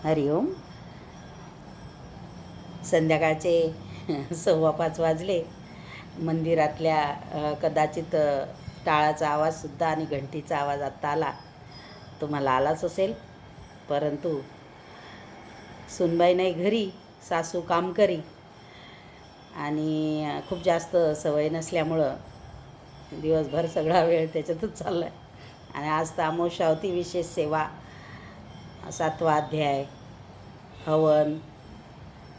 हरिओम. संध्याकाळचे 5:15 वाजले. मंदिरातल्या कदाचित टाळाचा आवाजसुद्धा आणि घंटीचा आवाज आत्ता आला. तुम्हाला आलाच असेल, परंतु सुनबाई नाही घरी, सासू काम करी आणि खूप जास्त सवय नसल्यामुळं दिवसभर सगळा वेळ त्याच्यातच चालला आहे. आणि आज तर अमावस्या होती, विशेष सेवा, 7वा अध्याय, हवन,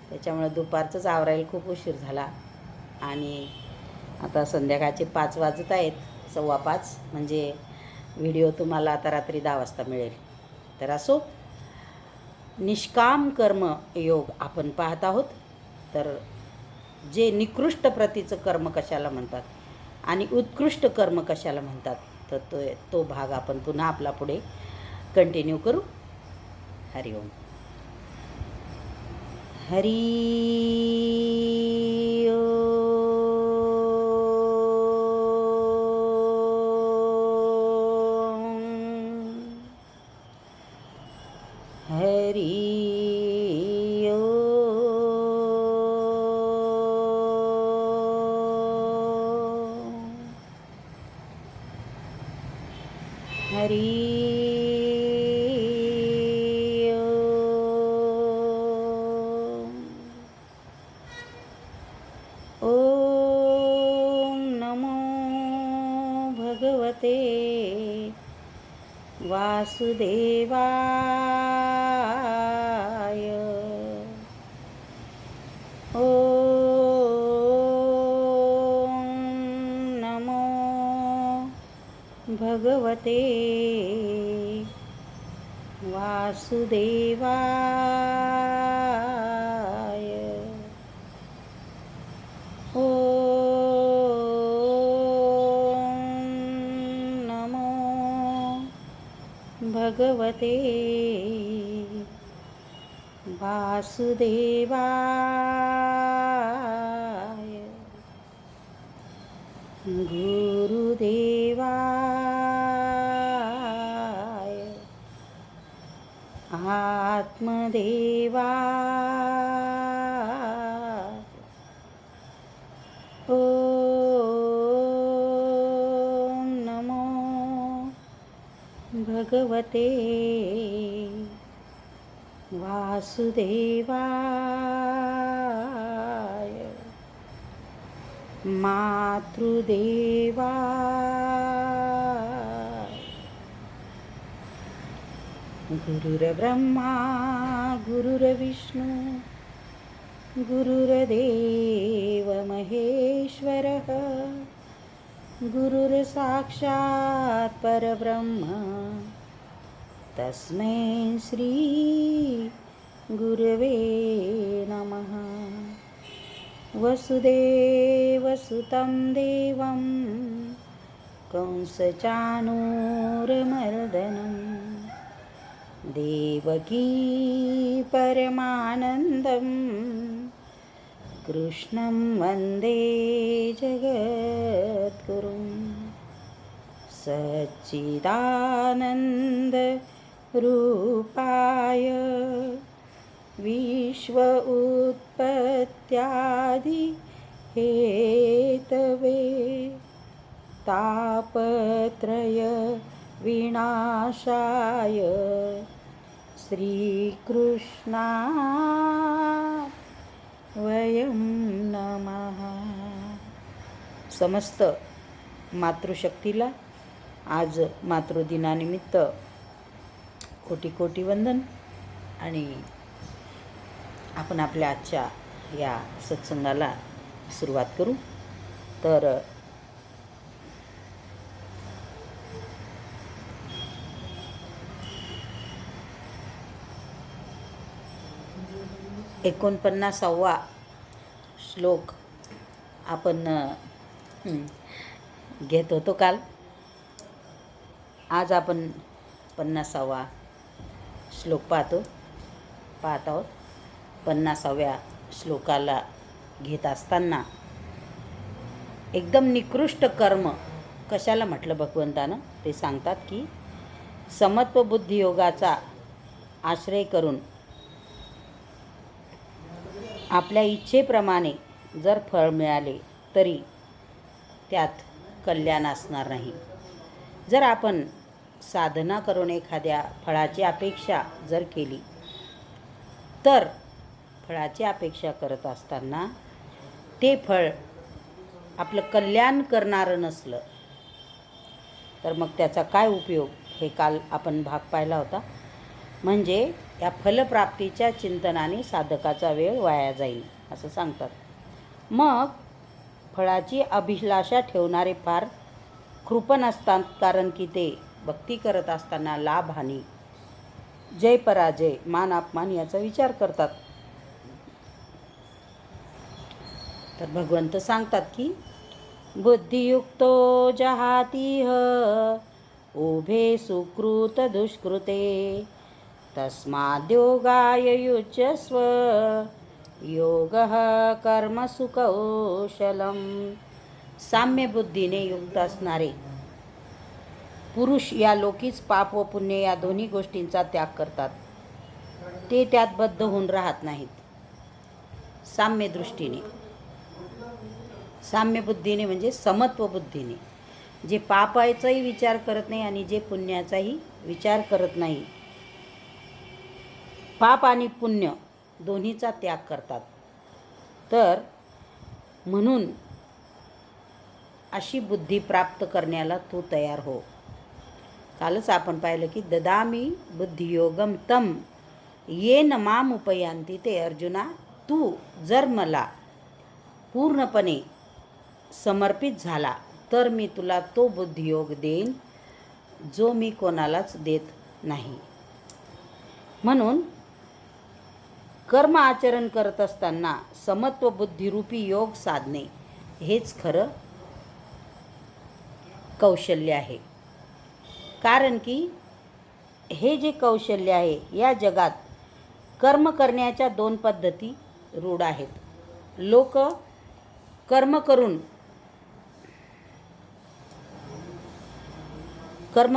त्याच्यामुळे दुपारचंच आवरायला खूप उशीर झाला. आणि आता संध्याकाळचे 5 वाजत आहेत, 5:15, म्हणजे व्हिडिओ तुम्हाला आता रात्री 10 वाजता मिळेल. तर असो, निष्काम कर्म योग आपण पाहत आहोत. तर जे निकृष्ट प्रतीचं कर्म कशाला म्हणतात आणि उत्कृष्ट कर्म कशाला म्हणतात, तर तो भाग आपण पुन्हा आपला पुढे कंटिन्यू करू. हरिओम. हरी हरी हरी ओम नमो भगवते वासुदेवाय. ओम नमो भगवते वासुदेवाय. ओम नमो भगवते वासुदेवाय. गुरुदेवाय आत्मदेवाय. ओम नमो भगवते वासुदेवाय. मातृदेवाय. गुरुर्ब्रह्मा गुरुर्विष्णू गुरुर्देव महेश्वरः गुरुर्साक्षात् परब्रह्म तस्मै श्री गुरवे नमः. वसुदेवसुतं देवं कंसचाणूरमर्दनं देवकी परमानन्दं कृष्णं वन्दे जगद्गुरुं. सच्चिदानन्दरूपाय विश्व उत्पत्त्यादि हेतवे तापत्रय विनाशाय श्रीकृष्णाय वयं नमः. समस्त मातृशक्तीला आज मातृदिनानिमित्त कोटी कोटी वंदन. आणि आपण आपल्या आजच्या या सत्संगाला सुरुवात करू. तर 49वा श्लोक आपण घेत होतो काल. आज आपण 50वा श्लोक पाहत आहोत. 50व्या श्लोकाला घेत असताना एकदम निकृष्ट कर्म कशाला म्हटलं भगवंतानं ते सांगतात की समत्व बुद्धियोगाचा आश्रय करून आपल्या इच्छेप्रमाणे जर फळ मिळाले तरी त्यात कल्याण असणार नाही. जर आपण साधना करून एखाद्या फळाची अपेक्षा जर केली तर फळाची अपेक्षा करत असताना ते फळ आपलं कल्याण करणारं नसलं तर मग त्याचा काय उपयोग, हे काल आपण भाग पाहिला होता. म्हणजे या फलप्राप्तीच्या चिंतनाने साधकाचा वेळ वाया जाईल असं सांगतात. मग फळाची अभिलाषा ठेवणारे फार कृपण असतात, कारण की ते भक्ती करत असताना लाभहानी, जय पराजय, मान अपमान याचा विचार करतात. तर भगवंत सांगतात की बुद्धियुक्तो जहातीह उभे सुकृत दुष्कृते तस्माद्योगाय युज्यस्व योगः कर्मसु कौशलम. साम्य बुद्धीने युक्त असणारे पुरुष या लोकीच पाप व पुण्य या दोन्ही गोष्टींचा त्याग करतात. ते त्यात बद्ध होऊन राहत नाहीत. साम्य दृष्टीने, साम्य बुद्धीने म्हणजे समत्व बुद्धीने, जे पापाचाही विचार करत नाही आणि जे पुण्याचाही विचार करत नाही, पाप आणि पुण्य दोन्हीचा त्याग करतात. तर म्हणून अशी बुद्धी प्राप्त करण्याला तू तयार हो. कालच आपण पाहिलं की ददामी बुद्धियोगम तम येन माम उपयांती. ते अर्जुना, तू जर मला पूर्णपणे समर्पित झाला तर मी तुला तो बुद्धियोग देईन जो मी कोणालाच देत नाही. म्हणून कर्म आचरण करत असताना समत्व बुद्धिरूपी योग साधणे हेच खरं कौशल्य आहे. कारण की हे जे कौशल्य आहे, या जगात कर्म करण्याच्या दोन पद्धती रूढ आहेत. लोक कर्म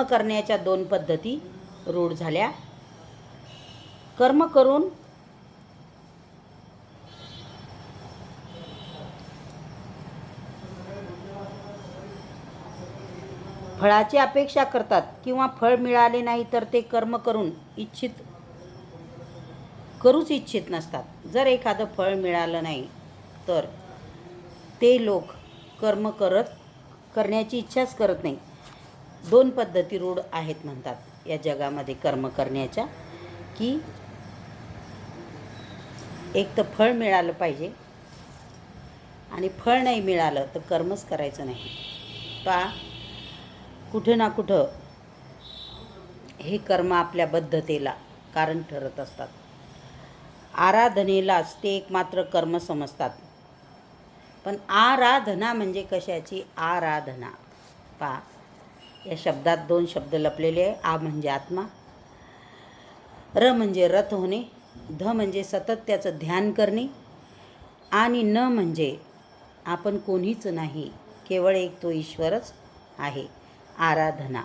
करण्याच्या दोन पद्धती रूढ झाल्या. कर्म करून फळाची अपेक्षा करतात किंवा फळ मिळाले नाही तर ते कर्म करूच इच्छित नसतात. जर एखादं फळ मिळालं नाही तर ते लोक कर्म करण्याची इच्छाच करत नाही. दोन पद्धती रूढ आहेत म्हणतात या जगामध्ये कर्म करण्याच्या, की एक तर फळ मिळालं पाहिजे आणि फळ नाही मिळालं तर कर्मच करायचं नाही. कुठे ना कुठं हे कर्म आपल्या बद्धतेला कारण ठरत असतात. आराधनेलाच ते एकमात्र कर्म समजतात. पण आराधना म्हणजे कशाची आराधना? या शब्दात दोन शब्द लपलेले आहे. आ म्हणजे आत्मा, र म्हणजे रत होणे, ध म्हणजे सतत त्याचं ध्यान करणे, आणि न म्हणजे आपण कोणीच नाही, केवळ एक तो ईश्वरच आहे. आराधना,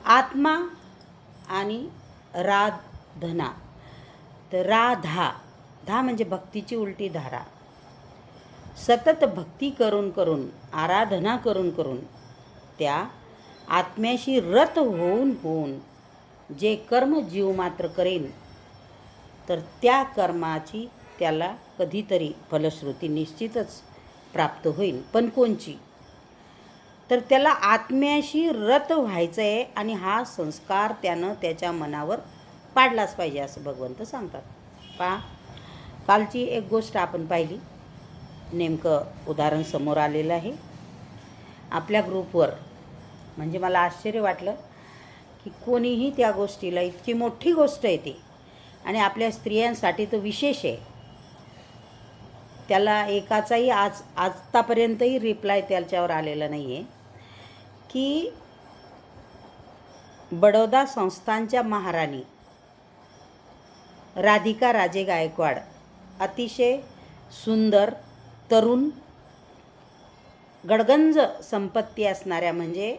आत्मा आणि राधना. तर धा म्हणजे भक्तीची उलटी धारा. सतत भक्ती करून आराधना करून त्या आत्म्याशी रत होऊन जे कर्म जीव मात्र करेन तर त्या कर्माची त्याला कधीतरी फलश्रुती निश्चितच प्राप्त होईल. पण कोणची? तर त्याला आत्म्याशी रत व्हायचं आहे आणि हा संस्कार त्यानं त्याच्या मनावर पाडलाच पाहिजे असं भगवंत सांगतात. कालची एक गोष्ट आपण पाहिली, नेमकं उदाहरण समोर आलेलं आहे आपल्या ग्रुपवर. म्हणजे मला आश्चर्य वाटलं की कोणीही त्या गोष्टीला, इतकी मोठी गोष्ट आहे ती आणि आपल्या स्त्रियांसाठी तो विशेष आहे, त्याला एकाचाही आतापर्यंतही रिप्लाय त्याच्यावर आलेला नाही आहे, की बडोदा संस्थानच्या महाराणी राधिका राजे गायकवाड, अतिशय सुंदर, तरुण, गडगंज संपत्ती असणाऱ्या, म्हणजे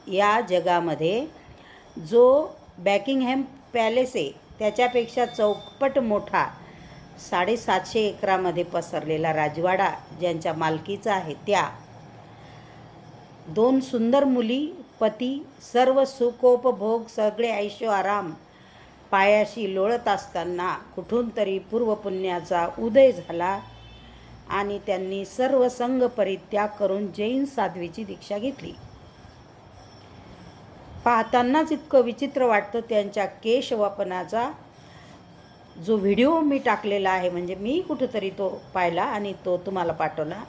या जगामध्ये जो बॅकिंगहॅम पॅलेस आहे त्याच्यापेक्षा चौपट मोठा 750 एकरामध्ये पसरलेला राजवाडा ज्यांच्या मालकीचा आहे, त्या 2 सुंदर मुली, पती, सर्व सुखोपभोग, सगळे ऐशो आराम पायाशी लोळत असताना कुठून तरी पूर्वपुण्याचा उदय झाला आणि त्यांनी सर्व संघ परित्याग करून जैन साध्वीची दीक्षा घेतली. पाहतानाच इतकं विचित्र वाटतं त्यांच्या केशवपनाचा. जो व्हिडिओ मी टाकलेला आहे, म्हणजे मी कुठंतरी तो पाहिला आणि तो तुम्हाला पाठवला,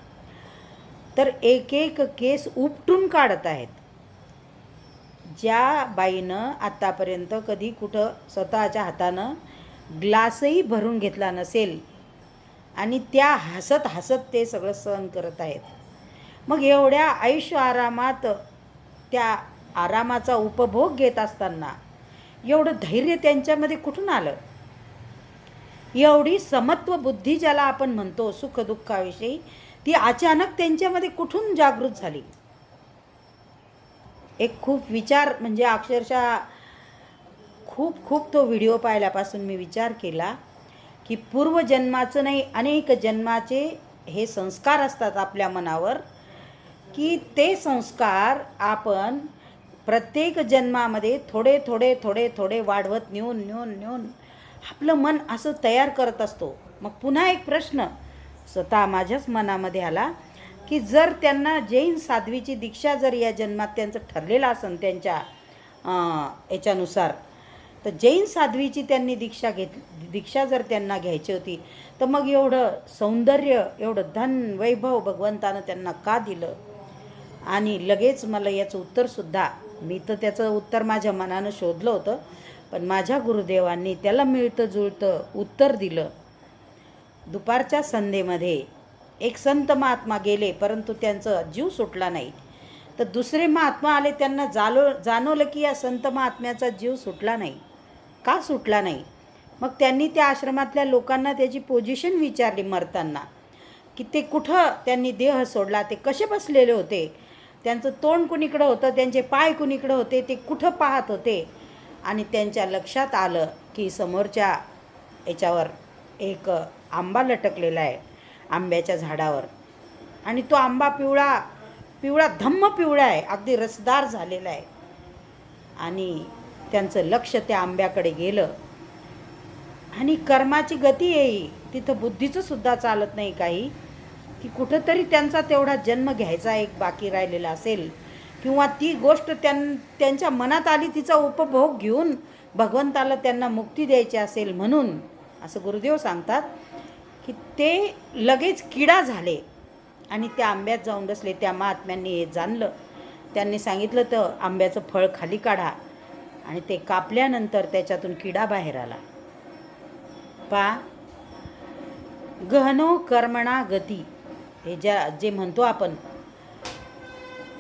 तर एक एक केस उपटून काढत आहेत. ज्या बाईनं आत्तापर्यंत कधी कुठं स्वतःच्या हातानं ग्लासही भरून घेतला नसेल आणि त्या हसत हसत ते सगळं सहन करत आहेत. मग एवढ्या आयुष्य आरामात त्या आरामाचा उपभोग घेत असताना एवढं धैर्य त्यांच्यामध्ये कुठून आलं? एवढी समत्व बुद्धी ज्याला आपण म्हणतो सुखदुःखाविषयी, ती अचानक त्यांच्यामध्ये कुठून जागृत झाली? एक खूप विचार, म्हणजे अक्षरशः खूप तो व्हिडिओ पाहिल्यापासून मी विचार केला की पूर्वजन्माचं नाही, अनेक जन्माचे हे संस्कार असतात आपल्या मनावर, की ते संस्कार आपण प्रत्येक जन्मामध्ये थोडे थोडे थोडे थोडे वाढवत नेऊन आपलं मन असं तयार करत असतो. मग पुन्हा एक प्रश्न स्वतः माझ्याच मनामध्ये आला की जर त्यांना जैन साध्वीची दीक्षा जर या जन्मात त्यांचं ठरलेलं असेल त्यांच्या याच्यानुसार, तर जैन साध्वीची त्यांनी दीक्षा जर त्यांना घ्यायची होती, तर मग एवढं सौंदर्य, एवढं धन वैभव भगवंतानं त्यांना का दिलं? आणि लगेच मला याचं उत्तरसुद्धा, मी तर त्याचं उत्तर माझ्या मनानं शोधलं होतं, पण माझ्या गुरुदेवांनी त्याला मिळतं जुळतं उत्तर दिलं. दुपारच्या संध्येमध्ये एक संत महात्मा गेले, परंतु त्यांचा जीव सुटला नाही. तर दुसरे महात्मा आले, त्यांना जाणवलं की या संत महात्म्याचा जीव सुटला नाही. का सुटला नाही? मग त्यांनी त्या आश्रमातल्या लोकांना त्याची पोझिशन विचारली मरताना, की ते कुठं त्यांनी देह सोडला, ते कसे बसलेले होते, त्यांचं तोंड कुणीकडं होतं, त्यांचे पाय कुणीकडं होते, ते कुठं पाहत होते. आणि त्यांच्या लक्षात आलं की समोरच्या याच्यावर एक आंबा लटकलेला आहे, आंब्याच्या झाडावर, आणि तो आंबा पिवळा धम्म पिवळा आहे, अगदी रसदार झालेला आहे. आणि त्यांचं लक्ष त्या आंब्याकडे गेलं आणि कर्माची गती येई, तिथं बुद्धीचं सुद्धा चालत नाही काही, की कुठंतरी त्यांचा तेवढा जन्म घ्यायचा एक बाकी राहिलेला असेल, किंवा ती गोष्ट त्यांच्या मनात आली, तिचा उपभोग घेऊन भगवंताला त्यांना मुक्ती द्यायची असेल म्हणून, असं गुरुदेव सांगतात, की ते लगेच किडा झाले आणि त्या आंब्यात जाऊन बसले. त्या महात्म्यांनी हे जाणलं, त्यांनी सांगितलं तर आंब्याचं फळ खाली काढा, आणि ते कापल्यानंतर त्याच्यातून किडा बाहेर आला. गहनो कर्मणा गती, हे जे म्हणतो आपण,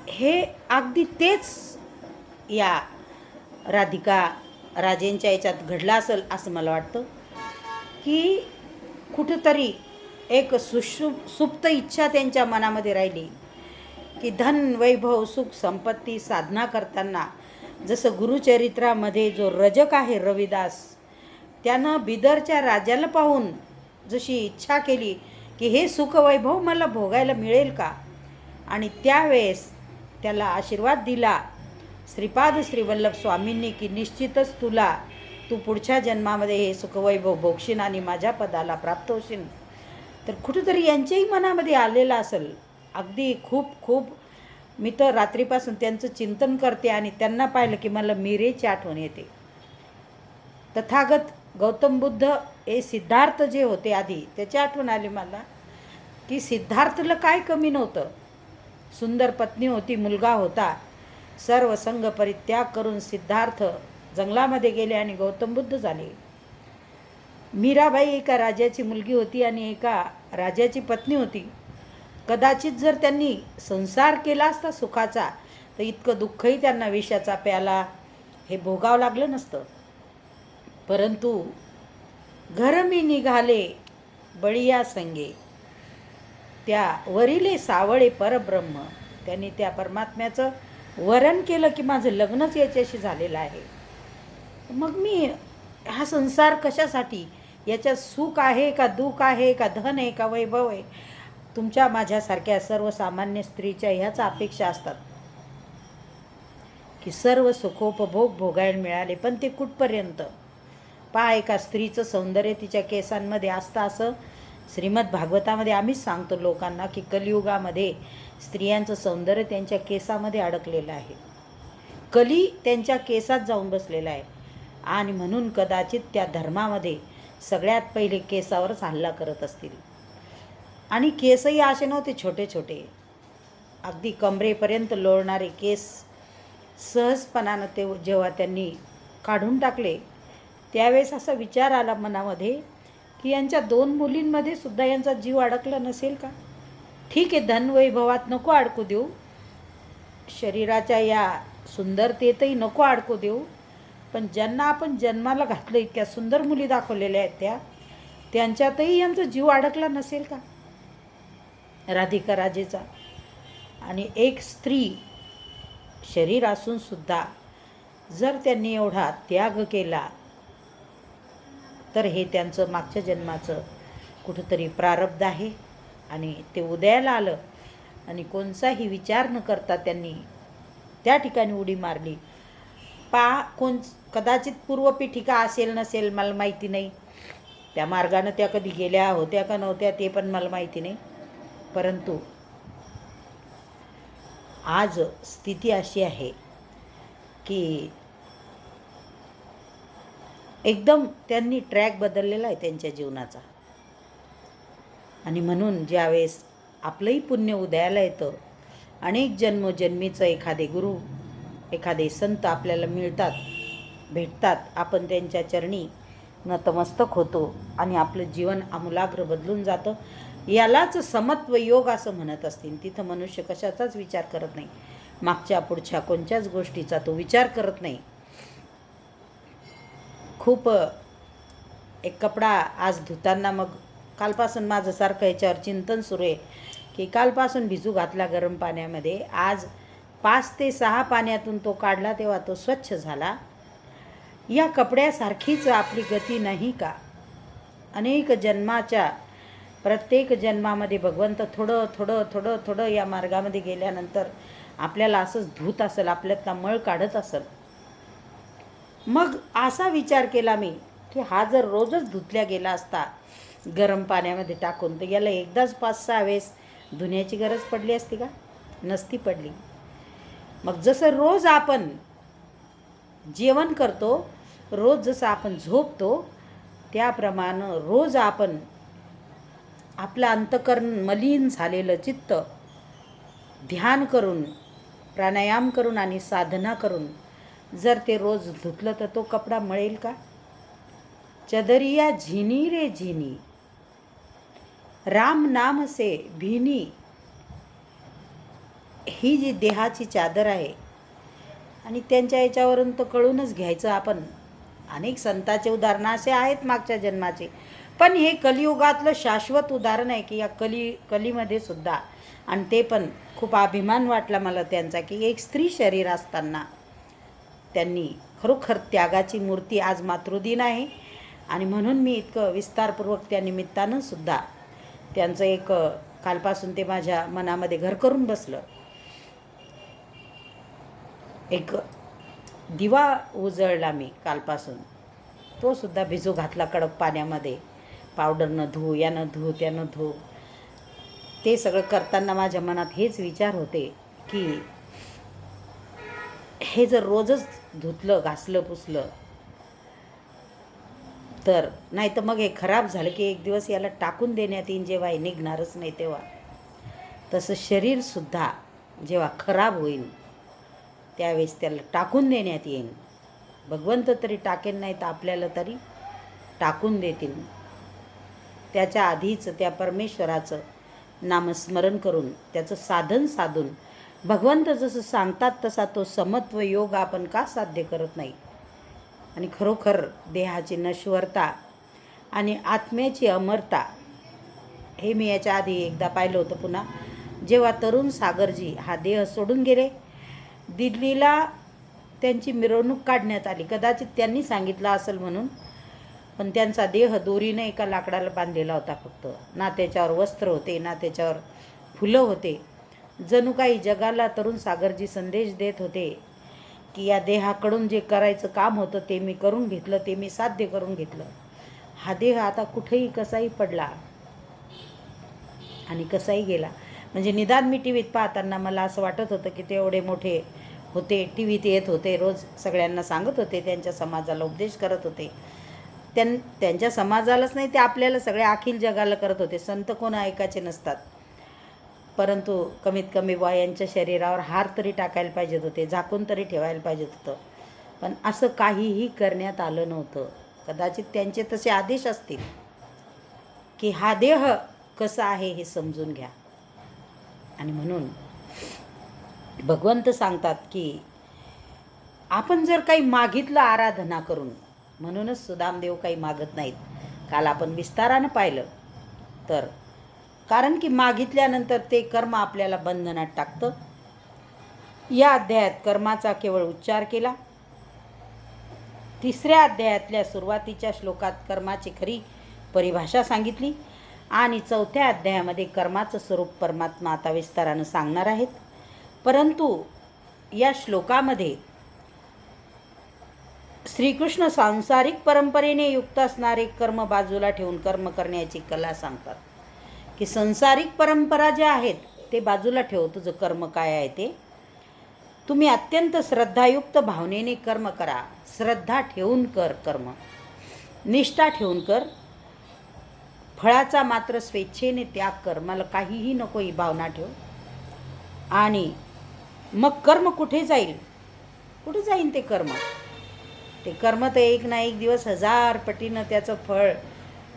हे अगदी तेच या राधिका राजेंच्या याच्यात घडलं असेल असं मला वाटतं, की कुठंतरी एक सुप्त इच्छा त्यांच्या मनामध्ये राहिली, की धन वैभव सुख संपत्ती साधना करताना, जसं गुरुचरित्रामध्ये जो रजक आहे रविदास, त्यानं बिदरच्या राजाला पाहून जशी इच्छा केली की हे सुखवैभव मला भोगायला मिळेल का, आणि त्यावेळेस त्याला आशीर्वाद दिला श्रीपाद श्रीवल्लभ स्वामींनी की निश्चितच तू पुढच्या जन्मामध्ये हे सुखवैभव भोगशील आणि माझ्या पदाला प्राप्त होशील. तर कुठंतरी यांच्याही मनामध्ये आलेलं असेल. अगदी खूप मी तर रात्रीपासून त्यांचं चिंतन करते आणि त्यांना पाहिलं की मला मीरेची आठवण येते. तथागत गौतम बुद्ध हे सिद्धार्थ जे होते आधी, त्याची आठवण आली मला, की सिद्धार्थला काय कमी नव्हतं. सुंदर पत्नी होती, मुलगा होता. सर्व संघ परित्याग करून सिद्धार्थ जंगलामध्ये गेले आणि गौतम बुद्ध झाले. मीराबाई एका राजाची मुलगी होती आणि एका राजाची पत्नी होती. कदाचित जर त्यांनी संसार केला असता सुखाचा, तर इतकं दुःखही त्यांना विषाचा प्याला हे भोगावं लागलं नसतं. परंतु घर मी निघाले बळीया संगे, त्या वरिले सावळे परब्रह्म, त्यांनी त्या परमात्म्याचं वरण केलं की माझं लग्नच याच्याशी झालेलं आहे. मग मी हा संसार कशासाठी, याच्यात सुख आहे का दुःख आहे का धन आहे का वैभव आहे, तुमच्या माझ्यासारख्या सर्वसामान्य स्त्रीच्या ह्याच अपेक्षा असतात की सर्व सुखोपभोग भोगायला मिळाले. पण ते कुठपर्यंत? पहा, एका स्त्रीचं सौंदर्य तिच्या केसांमध्ये असतं असं श्रीमद भागवतामध्ये आम्हीच सांगतो लोकांना की कलियुगामध्ये स्त्रियांचं सौंदर्य त्यांच्या केसामध्ये अडकलेलं आहे. कली त्यांच्या केसात जाऊन बसलेला आहे. आणि म्हणून कदाचित त्या धर्मामध्ये सगळ्यात पहिले केसावरच हल्ला करत असतील. आणि केसही असे नव्हते छोटे छोटे, अगदी कमरेपर्यंत लोळणारे केस सहजपणानं ते जेव्हा त्यांनी काढून टाकले त्यावेळेस असा विचार आला मनामध्ये की यांच्या 2 मुलींमध्ये सुद्धा यांचा जीव अडकला नसेल का? ठीक आहे, धनवैभवात नको अडकू देऊ, शरीराच्या या सुंदरतेतही नको अडकू देऊ, पण ज्यांना आपण जन्माला घातलं इतक्या सुंदर मुली दाखवलेल्या आहेत त्यांच्यातही यांचा जीव अडकला नसेल का? राधिका राजेचा. आणि एक स्त्री शरीर असून सुद्धा जर त्यांनी एवढा त्याग केला तर हे त्यांचं मागच्या जन्माचं कुठंतरी प्रारब्ध आहे आणि ते उदयाला आलं. आणि कोणताही विचार न करता त्यांनी त्या ठिकाणी उडी मारली. कदाचित पूर्वपीठिका असेल नसेल मला माहिती नाही, त्या मार्गानं त्या कधी गेल्या होत्या का नव्हत्या ते पण मला माहिती नाही. परंतु आज स्थिती अशी आहे की एकदम त्यांनी ट्रॅक बदललेला आहे त्यांच्या जीवनाचा. आणि म्हणून ज्यावेळेस आपलंही पुण्य उदयाला येतं, अनेक जन्मोजन्मीचं एखादे गुरु एखादे संत आपल्याला मिळतात, भेटतात, आपण त्यांच्या चरणी नतमस्तक होतो आणि आपलं जीवन आमूलाग्र बदलून जातं. यालाच समत्व योग असं म्हणत असतील. तिथं मनुष्य कशाचाच विचार करत नाही, मागच्या पुढच्या कोणत्याच गोष्टीचा तो विचार करत नाही. खूप एक कपडा आज धुताना मग कालपासून माझं सारखं याच्यावर चिंतन सुरू आहे की कालपासून भिजू घातला गरम पाण्यामध्ये, आज 5 ते 6 पाण्यातून तो काढला तेव्हा तो स्वच्छ झाला. या कपड्यासारखीच आपली गती नाही का? अनेक जन्माच्या प्रत्येक जन्मामध्ये भगवंत थोडं थोडं थोडं थोडं या मार्गामध्ये गेल्यानंतर आपल्याला असंच धूत असेल, आपल्यातला मळ काढत असेल. मग असा विचार केला मी की हा जर रोजच धुतल्या गेला असता गरम पाण्यामध्ये टाकून, तर याला एकदाच 5-6 वेळेस धुण्याची गरज पडली असती का? नसती पडली. मग जसं रोज आपण जेवण करतो, रोज जसं आपण झोपतो, त्याप्रमाणे रोज आपण आपलं अंतःकरण मलिन झालेलं चित्त ध्यान करून, प्राणायाम करून आणि साधना करून जर ते रोज धुतलं तर तो कपडा मळेल का? चदरिया झिनी रे झिनी, राम नाम से भीनी. ही जी देहाची चादर आहे आणि त्यांच्या याच्यावरून तर कळूनच घ्यायचं आपण. अनेक संतांचे उदाहरणं असे आहेत मागच्या जन्माचे, पण हे कलियुगातलं शाश्वत उदाहरण आहे की या कलीमध्ये सुद्धा. आणि ते पण खूप अभिमान वाटला मला त्यांचा की एक स्त्री शरीर असताना त्यांनी खरोखर त्यागाची मूर्ती. आज मातृदिन आहे आणि म्हणून मी इतकं विस्तारपूर्वक त्या निमित्तानं सुद्धा त्यांचं एक कालपासून ते माझ्या मनामध्ये घर करून बसलं. एक दिवा उजळला मी कालपासून, तो सुद्धा भिजू घातला कडक पाण्यामध्ये, पावडरनं धू, यानं धू, त्यानं धू. ते सगळं करताना माझ्या मनात हेच विचार होते की हे जर रोजच धुतलं, घासलं, पुसलं तर नाही तर मग हे खराब झालं की एक दिवस याला टाकून देण्यात येईन, जेव्हा हे निघणारच नाही तेव्हा. तसं शरीरसुद्धा जेव्हा खराब होईल त्यावेळेस त्याला टाकून देण्यात येईल. भगवंत तरी टाकेल, नाही तर आपल्याला तरी टाकून देतील. त्याच्या आधीच त्या परमेश्वराचं नामस्मरण करून त्याचं साधन साधून भगवंत जसं सांगतात तसा तो समत्व योग आपण का साध्य करत नाही? आणि खरोखर देहाची नश्वरता आणि आत्म्याची अमरता हे मी याच्या आधी एकदा पाहिलं होतं. पुन्हा जेव्हा तरुण सागरजी हा देह सोडून गेले, दिल्लीला त्यांची मिरवणूक काढण्यात आली. कदाचित त्यांनी सांगितलं असेल म्हणून पण त्यांचा देह दोरीने एका लाकडाला बांधलेला होता फक्त. ना त्याच्यावर वस्त्र होते, ना त्याच्यावर फुलं होते. जणू काही जगाला तरुण सागरजी संदेश देत होते की या देहाकडून जे करायचं काम होतं ते मी करून घेतलं, ते मी साध्य करून घेतलं. हा देह आता कुठेही कसाही पडला आणि कसाही गेला. म्हणजे निदान मी टी व्हीत पाहताना मला असं वाटत होतं की ते एवढे मोठे होते, टी व्हीत येत होते, रोज सगळ्यांना सांगत होते, त्यांच्या समाजाला उपदेश करत होते. त्यांच्या समाजालाच नाही, ते आपल्याला सगळ्या अखिल जगाला करत होते. संत कोण ऐकायचे नसतात, परंतु कमीत कमी यांच्या शरीरावर हार तरी टाकायला पाहिजेत होते, झाकून तरी ठेवायला पाहिजेत होतं. पण असं काहीही करण्यात आलं नव्हतं. कदाचित त्यांचे तसे आदेश असतील की हा देह कसा आहे हे समजून घ्या. आणि म्हणून भगवंत सांगतात की आपण जर काही मागितलं आराधना करून, म्हणूनच सुदामदेव काही मागत नाहीत. काल आपण विस्तारानं पाहिलं तर, कारण की मागितल्यानंतर ते कर्म आपल्याला बंधनात टाकतं. या अध्यायात कर्माचा केवळ उच्चार केला. 3ऱ्या अध्यायातल्या सुरुवातीच्या श्लोकात कर्माची खरी परिभाषा सांगितली आणि 4थ्या अध्यायामध्ये कर्माचं स्वरूप परमात्मा आता विस्तारानं सांगणार आहेत. परंतु या श्लोकामध्ये श्रीकृष्ण सांसारिक परंपरेने युक्त असणारे कर्म बाजूला ठेवून कर्म करण्याची कला सांगतात. की संसारिक परंपरा ज्या आहेत ते बाजूला ठेव, तुझं कर्म काय आहे ते तुम्ही अत्यंत श्रद्धायुक्त भावनेने कर्म करा. श्रद्धा ठेवून कर कर्म, निष्ठा ठेवून कर. फळाचा मात्र स्वेच्छेने त्याग कर. मला काहीही नको ही भावना ठेव. आणि मग कर्म कुठे जाईल? कुठे जाईन ते कर्म? ते कर्म तर एक ना एक दिवस 1000 पटीनं त्याचं फळ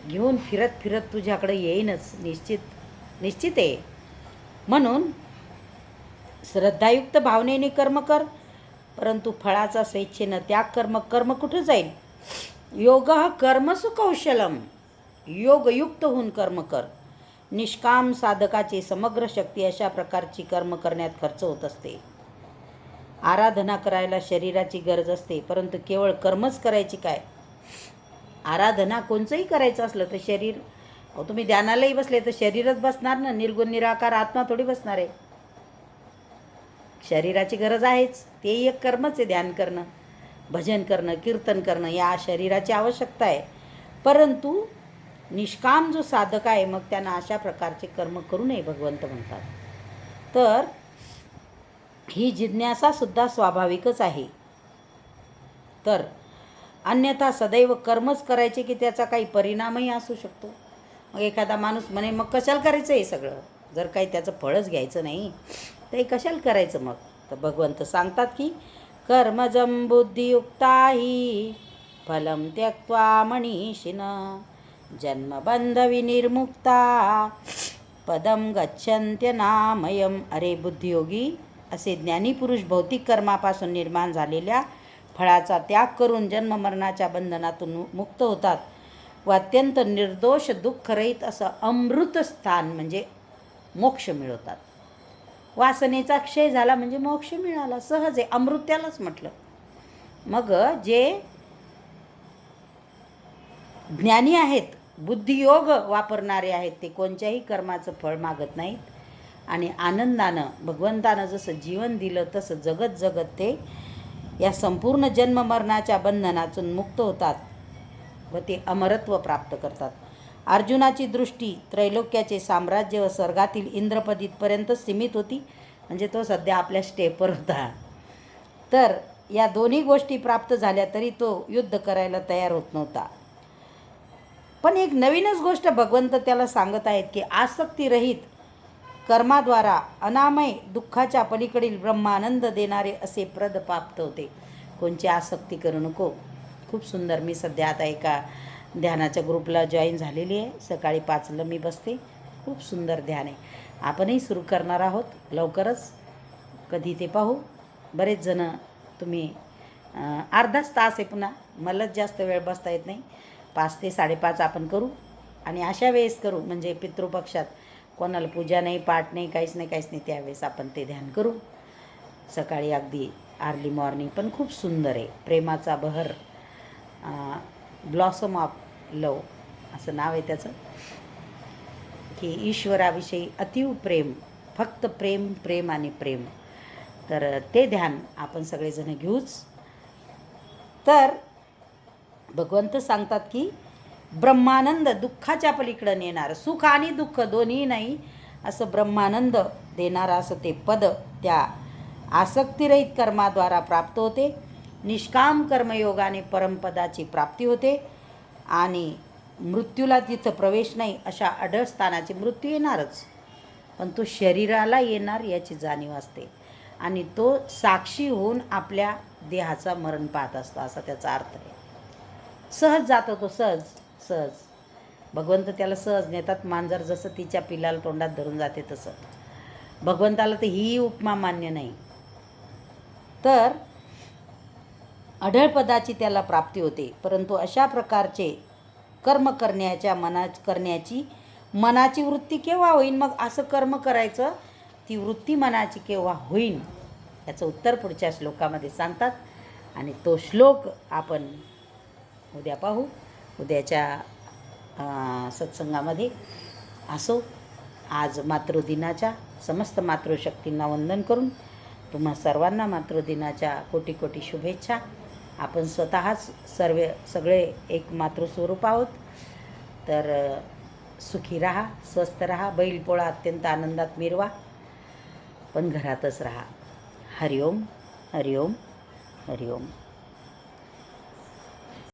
घेऊन फिरत फिरत तुझ्याकडे येईनच, निश्चित आहे. म्हणून श्रद्धायुक्त भावनेने कर्म कर, परंतु फळाचा स्वेच्छेनं त्याग कर्म. कर्म कुठं जाईल? योगः कर्मसु कौशलम. योगयुक्त होऊन कर्म कर. निष्काम साधकाची समग्र शक्ती अशा प्रकारची कर्म करण्यात खर्च होत असते. आराधना करायला शरीराची गरज असते, परंतु केवळ कर्मच करायची काय? आराधना कोणचंही करायचं असलं तर शरीर, तुम्ही ध्यानालाही बसले तर शरीरच बसणार ना, निर्गुण निराकार आत्मा थोडी बसणार आहे. शरीराची गरज आहेच, तेही एक कर्मच आहे. ध्यान करणं, भजन करणं, कीर्तन करणं या शरीराची आवश्यकता आहे. परंतु निष्काम जो साधक आहे मग त्यांना अशा प्रकारचे कर्म करू नये भगवंत म्हणतात. तर ही जिज्ञासासुद्धा स्वाभाविकच आहे. तर अन्यथा सदैव कर्मच करायचे की त्याचा काही परिणामही असू शकतो. मग एखादा माणूस म्हणे मग कशाला करायचं हे सगळं, जर काही त्याचं फळच घ्यायचं नाही तर हे कशाला करायचं मग? तर भगवंत सांगतात की कर्मजं बुद्धियुक्ता हि फलं त्यक्त्वा मनीषिण जन्मबंध विनिर्मुक्ता पदम गच्छन्त्यनामयम्. अरे बुद्धियोगी, असे ज्ञानीपुरुष भौतिक कर्मापासून निर्माण झालेल्या फळाचा त्याग करून जन्ममरणाच्या बंधनातून मुक्त होतात व अत्यंत निर्दोष दुःखरहित असं अमृत स्थान म्हणजे मोक्ष मिळवतात. वासनेचा क्षय झाला म्हणजे मोक्ष मिळाला, सहज आहे. अमृत त्यालाच म्हटलं. मग जे ज्ञानी आहेत, बुद्धियोग वापरणारे आहेत, ते कोणत्याही कर्माचं फळ मागत नाहीत आणि आनंदानं भगवंतानं जसं जीवन दिलं तसं जगत जगत ते या संपूर्ण जन्ममरणाच्या बंधनातून मुक्त होतात व ते अमरत्व प्राप्त करतात. अर्जुनाची दृष्टी त्रैलोक्याचे साम्राज्य व स्वर्गातील इंद्रपदीपर्यंत सीमित होती, म्हणजे तो सध्या आपल्या स्टेपवर होता. तर या दोन्ही गोष्टी प्राप्त झाल्या तरी तो युद्ध करायला तयार होत नव्हता. पण एक नवीनच गोष्ट भगवंत त्याला सांगत आहेत की आसक्तीरहित कर्माद्वारा अनामय दुःखाच्या पलीकडील ब्रह्मानंद देणारे असे प्रद प्राप्त होते. कोणची आसक्ती करू नको. खूप सुंदर. मी सध्या आता एका ध्यानाच्या ग्रुपला जॉईन झालेली आहे. सकाळी 5ला मी बसते. खूप सुंदर ध्यान आहे. आपणही सुरू करणार आहोत लवकरच. कधी ते पाहू. बरेच जण तुम्ही अर्धाच तास आहे, पुन्हा मलाच जास्त वेळ बसता येत नाही. 5 ते 5:30 आपण करू आणि अशा वेळेस करू म्हणजे पितृपक्षात कोणाला पूजा नाही, पाठ नाही, काहीच नाही. त्यावेळेस आपण ते ध्यान करू सकाळी अगदी अर्ली मॉर्निंग. पण खूप सुंदर आहे. प्रेमाचा बहर, ब्लॉसम ऑफ लव असं नाव आहे त्याचं, की ईश्वराविषयी अतीव प्रेम, फक्त प्रेम प्रेम आणि प्रेम. तर ते ध्यान आपण सगळेजण घेऊच. तर भगवंत सांगतात की ब्रह्मानंद दुःखाच्या पलीकडं नेणारं, सुख आणि दुःख दोन्ही नाही असं ब्रह्मानंद देणारं असं ते पद त्या आसक्तिरहित कर्माद्वारा प्राप्त होते. निष्काम कर्मयोगाने परमपदाची प्राप्ती होते आणि मृत्यूला तिथं प्रवेश नाही अशा अढळ स्थानाची, मृत्यू येणारच पण तो शरीराला येणार याची जाणीव असते आणि तो साक्षी होऊन आपल्या देहाचा मरण पाहत असतो असा त्याचा अर्थ आहे. सहज जातो तो, सहज सहज. भगवंत त्याला सहज नेतात. मांजर जसं तिच्या पिलाला तोंडात धरून जाते तसं भगवंताला तर ही उपमा मान्य नाही. तर अढळ पदाची त्याला प्राप्ती होते. परंतु अशा प्रकारचे कर्म करण्याची मनाची वृत्ती केव्हा होईल? मग असं कर्म करायचं ती वृत्ती मनाची केव्हा होईल याचं उत्तर पुढच्या श्लोकामध्ये सांगतात आणि तो श्लोक आपण उद्या पाहू. उद्याच्या सत्संगामध्ये असो. आज मातृदिनाच्या समस्त मातृशक्तींना वंदन करून तुम्हा सर्वांना मातृदिनाच्या कोटी कोटी शुभेच्छा. आपण स्वतःच सगळे एक मातृस्वरूप आहोत. तर सुखी राहा, स्वस्थ राहा, बैलपोळा अत्यंत आनंदात मिरवा, पण घरातच राहा. हरिओम हरिओम हरिओम.